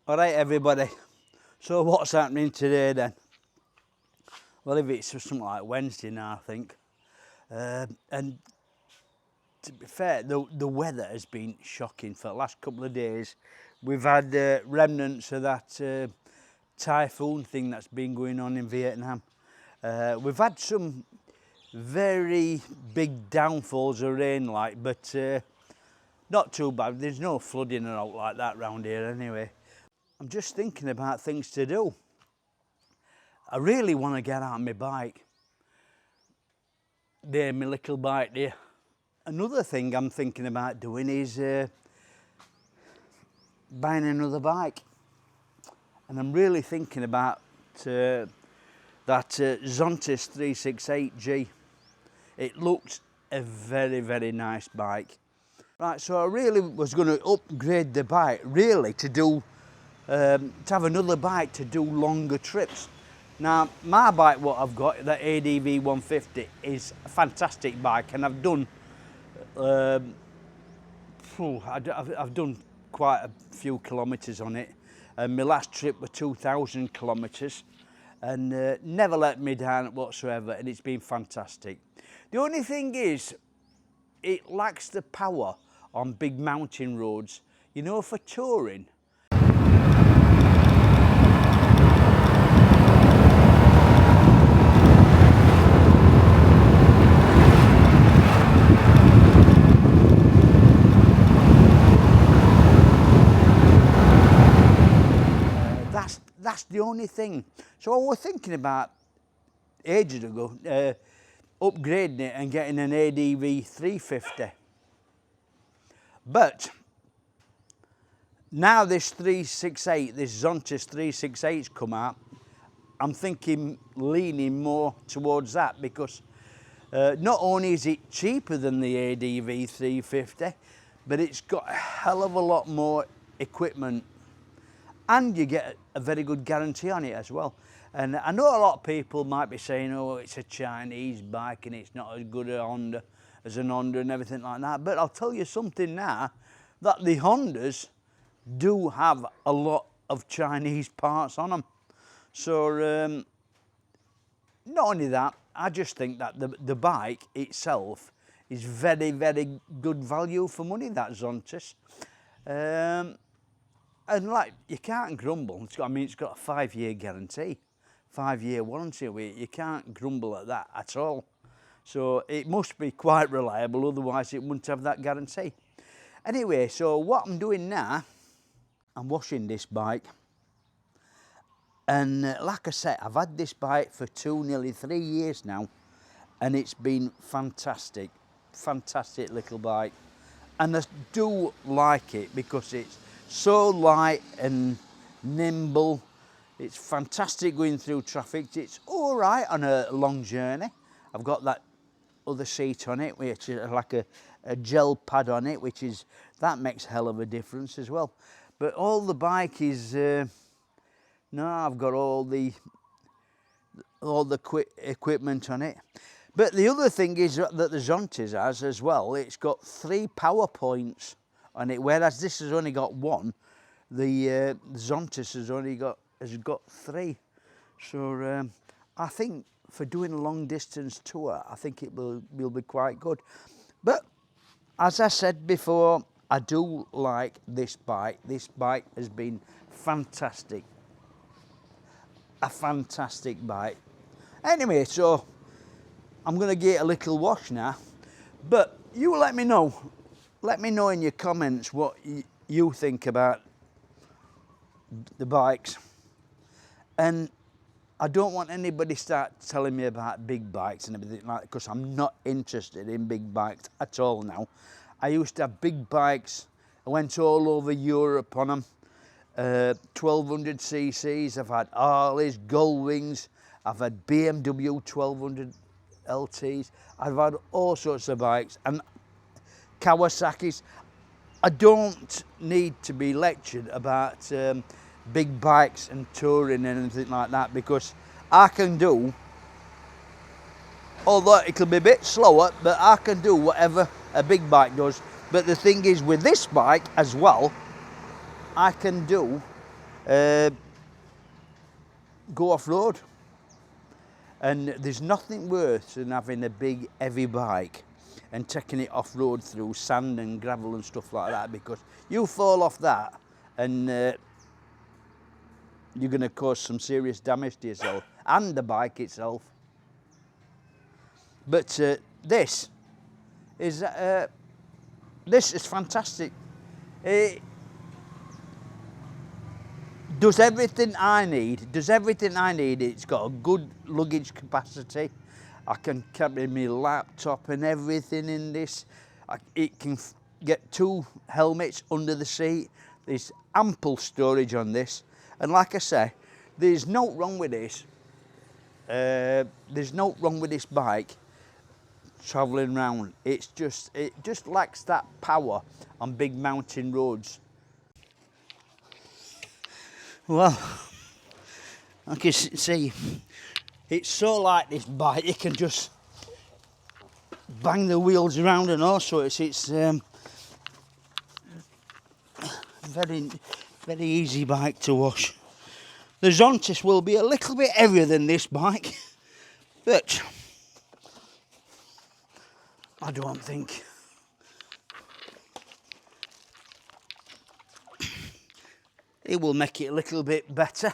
All right, everybody. So what's happening today then? Well, if it's something like Wednesday now, I think. And to be fair, the weather has been shocking for the last couple of days. We've had remnants of that typhoon thing that's been going on in Vietnam. We've had some very big downfalls of rain, but not too bad. There's no flooding or out like that round here anyway. I'm just thinking about things to do. I really want to get out on my bike. There, my little bike there. Another thing I'm thinking about doing is buying another bike. And I'm really thinking about that Zontes 368G. It looks a very, very nice bike. Right, so I really was going to upgrade the bike, really, to have another bike to do longer trips. Now, my bike, what I've got, the ADV 150, is a fantastic bike, and I've done I've done quite a few kilometres on it. And my last trip was 2,000 kilometres, and never let me down whatsoever, and it's been fantastic. The only thing is, it lacks the power on big mountain roads, you know, for touring. That's the only thing. So I was thinking about ages ago upgrading it and getting an ADV 350. But now this 368, this Zontes 368's come out, I'm leaning more towards that, because not only is it cheaper than the ADV 350, but it's got a hell of a lot more equipment, and you get a very good guarantee on it as well. And I know a lot of people might be saying, oh, it's a Chinese bike and it's not as good as an Honda and everything like that. But I'll tell you something now, that the Hondas do have a lot of Chinese parts on them. So not only that, I just think that the bike itself is very, very good value for money, that Zontes. And like, you can't grumble. It's got a 5-year guarantee, 5-year warranty with it. You can't grumble at that at all. So it must be quite reliable, otherwise it wouldn't have that guarantee. Anyway, so what I'm doing now, I'm washing this bike. And like I said, I've had this bike for nearly 3 years now, and it's been fantastic, fantastic little bike. And I do like it because it's so light and nimble. It's fantastic going through traffic. It's all right on a long journey. I've got that other seat on it, which is like a gel pad on it, that makes a hell of a difference as well. But all the bike is, no, I've got all the equipment on it. But the other thing is that the Zontes has as well, it's got 3 power points on it, whereas this has only got 1. The Zontes has got 3. So I think for doing a long distance tour, I think it will be quite good. But as I said before, I do like this bike. This bike has been fantastic. A fantastic bike. Anyway, so I'm going to get a little wash now. But you let me know. Let me know in your comments what you think about the bikes. And I don't want anybody start telling me about big bikes and everything like that, because I'm not interested in big bikes at all now. I used to have big bikes. I went all over Europe on them. 1200 cc's. I've had Harleys, Gullwings. I've had BMW 1200 LTs. I've had all sorts of bikes. And Kawasaki's. I don't need to be lectured about big bikes and touring and anything like that, because I can do, although it'll be a bit slower, but I can do whatever a big bike does. But the thing is, with this bike as well, I can do go off-road. And there's nothing worse than having a big heavy bike and taking it off-road through sand and gravel and stuff like that, because you fall off that and you're going to cause some serious damage to yourself and the bike itself. But this is fantastic. It does everything I need. It's got a good luggage capacity. I can carry my laptop and everything in this. It can get 2 helmets under the seat. There's ample storage on this. And like I say, there's no wrong with this. There's no wrong with this bike travelling around. It just lacks that power on big mountain roads. Well, I can see it's so light, this bike, you can just bang the wheels around, and also it's very easy bike to wash. The Zontes will be a little bit heavier than this bike, but I don't think it will make it a little bit better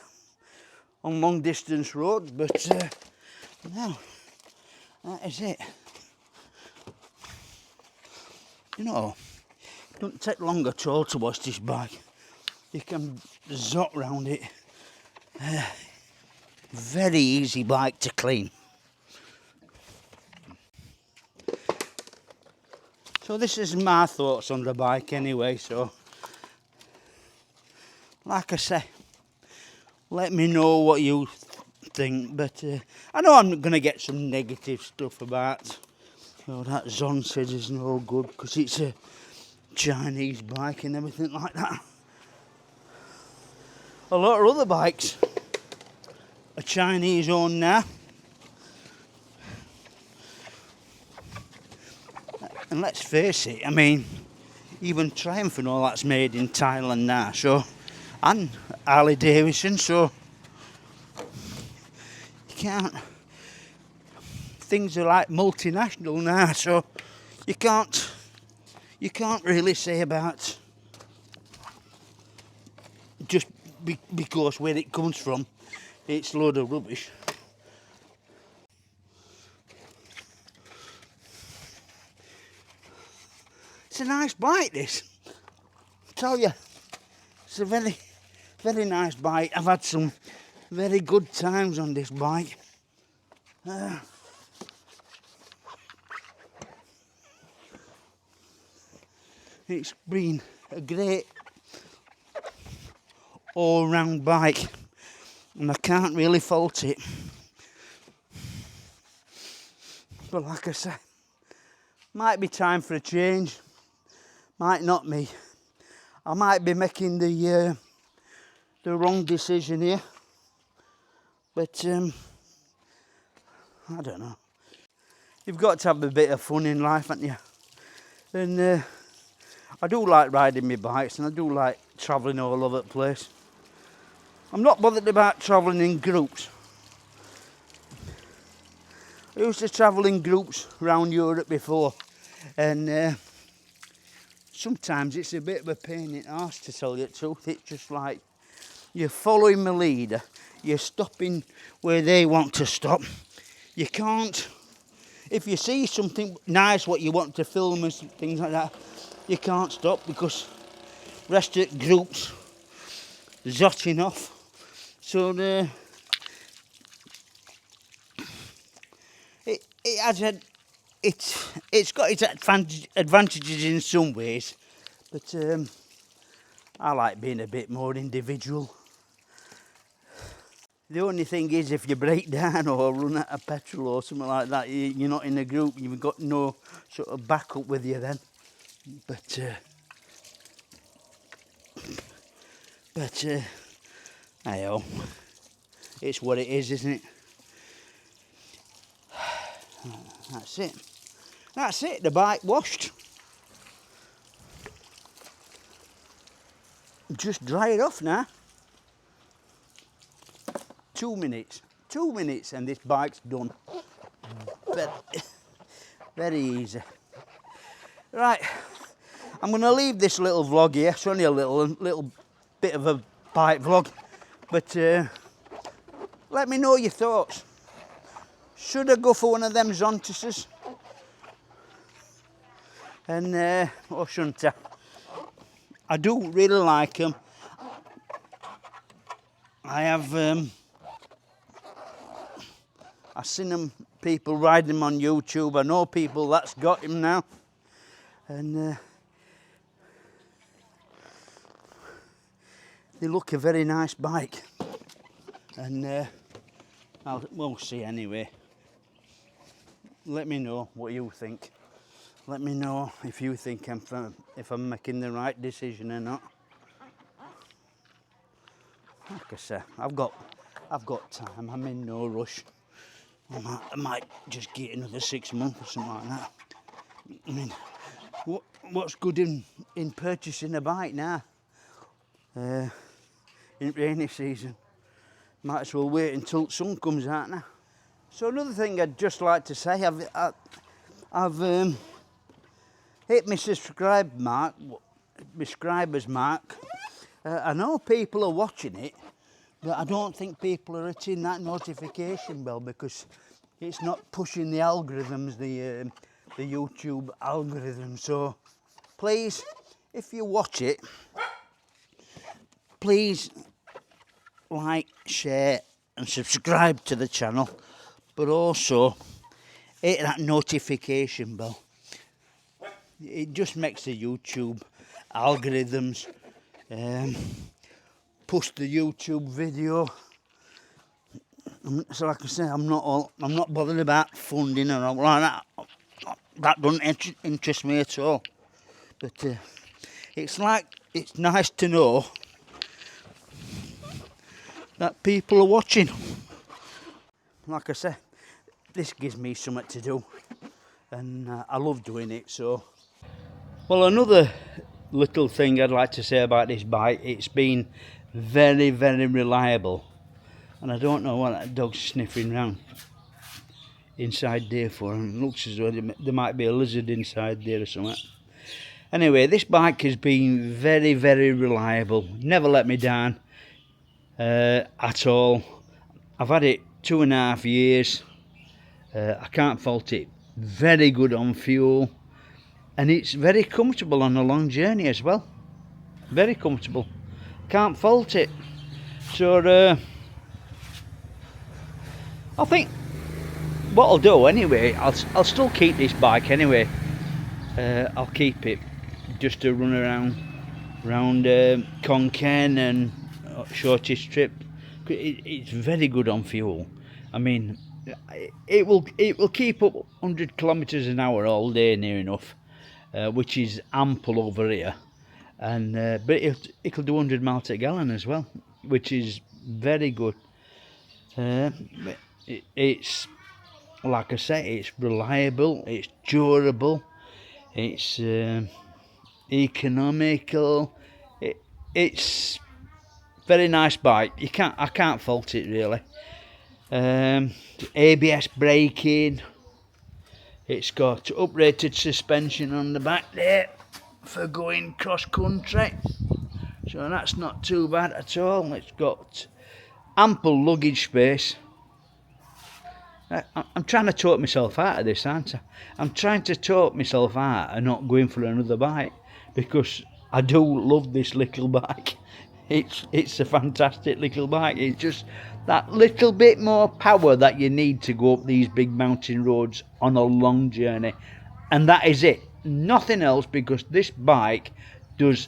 on long distance roads, but no, that is it. You know, it doesn't take long at all to wash this bike. You can zot round it. Very easy bike to clean. So this is my thoughts on the bike anyway, so like I say, let me know what you think, but I know I'm going to get some negative stuff about, you know, that Zontes is no good because it's a Chinese bike and everything like that. A lot of other bikes are Chinese owned now. And let's face it, I mean, even Triumph and all that's made in Thailand now, so, and Harley Davidson, so you can't, things are like multinational now, so you can't really say about just because where it comes from, it's a load of rubbish. It's a nice bike, this. I tell you, it's a very, very nice bike. I've had some very good times on this bike. It's been a great all-round bike, and I can't really fault it. But like I say, might be time for a change. Might not be. I might be making the wrong decision here, but I don't know. You've got to have a bit of fun in life, haven't you? And I do like riding my bikes, and I do like travelling all over the place. I'm not bothered about travelling in groups. I used to travel in groups around Europe before, and sometimes it's a bit of a pain in the arse, to tell you the truth. It's just like you're following the leader, you're stopping where they want to stop. You can't, if you see something nice what you want to film and things like that, you can't stop because the rest of the group's zotting off. So it's got its advantages in some ways, but I like being a bit more individual. The only thing is, if you break down or run out of petrol or something like that, you're not in a group, you've got no sort of backup with you then. But hey-oh, it's what it is, isn't it? That's it. That's it, the bike washed. Just dry it off now. 2 minutes. 2 minutes and this bike's done. Very easy. Right, I'm going to leave this little vlog here. It's only a little bit of a bike vlog, but let me know your thoughts. Should I go for one of them zonteses? And or shouldn't I? I do really like them. I have I've seen them, people ride them on YouTube. I know people that's got him now, and they look a very nice bike. And we'll see anyway. Let me know what you think. Let me know if you think if I'm making the right decision or not. Like I say, I've got time. I'm in no rush. I might just get another 6 months or something like that. I mean, what's good in purchasing a bike now? In rainy season, might as well wait until the sun comes out now. So another thing I'd just like to say, I've hit my subscriber's mark. I know people are watching it, but I don't think people are hitting that notification bell because it's not pushing the algorithms, the YouTube algorithm. So please, if you watch it, please like, share and subscribe to the channel, but also hit that notification bell. It just makes the YouTube algorithms push the YouTube video. So like I say, I'm not bothered about funding or like that. That doesn't interest me at all. But it's nice to know that people are watching. Like I say, this gives me something to do, and I love doing it. So, well, another little thing I'd like to say about this bike, it's been very, very reliable, and I don't know what that dog's sniffing around inside there for, and it looks as though there might be a lizard inside there or something. Anyway, this bike has been very, very reliable, never let me down at all. I've had it 2.5 years. I can't fault it. Very good on fuel, and it's very comfortable on a long journey as well. Very comfortable. Can't fault it. So I think what I'll do anyway, I'll still keep this bike anyway. I'll keep it just to run around Conken and shortest trip. It's very good on fuel. I mean, it will keep up 100 kilometers an hour all day near enough, which is ample over here. And but it'll do 100 miles a gallon as well, which is very good. It's like I say, it's reliable, it's durable, it's economical. It's very nice bike. I can't fault it really. ABS braking. It's got uprated suspension on the back there for going cross country, so that's not too bad at all. It's got ample luggage space. I'm trying to talk myself out of this, aren't I? I'm trying to talk myself out of not going for another bike, because I do love this little bike. It's a fantastic little bike. It's just that little bit more power that you need to go up these big mountain roads on a long journey, and that is it. Nothing else, because this bike does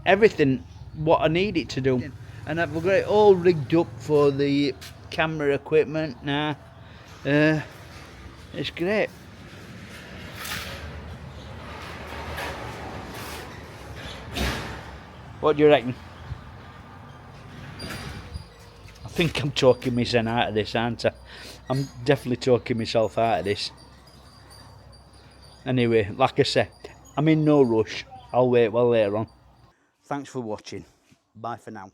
everything what I need it to do. And I've got it all rigged up for the camera equipment now. It's great. What do you reckon? I think I'm talking myself out of this, aren't I? I'm definitely talking myself out of this. Anyway, like I said, I'm in no rush. I'll wait well later on. Thanks for watching. Bye for now.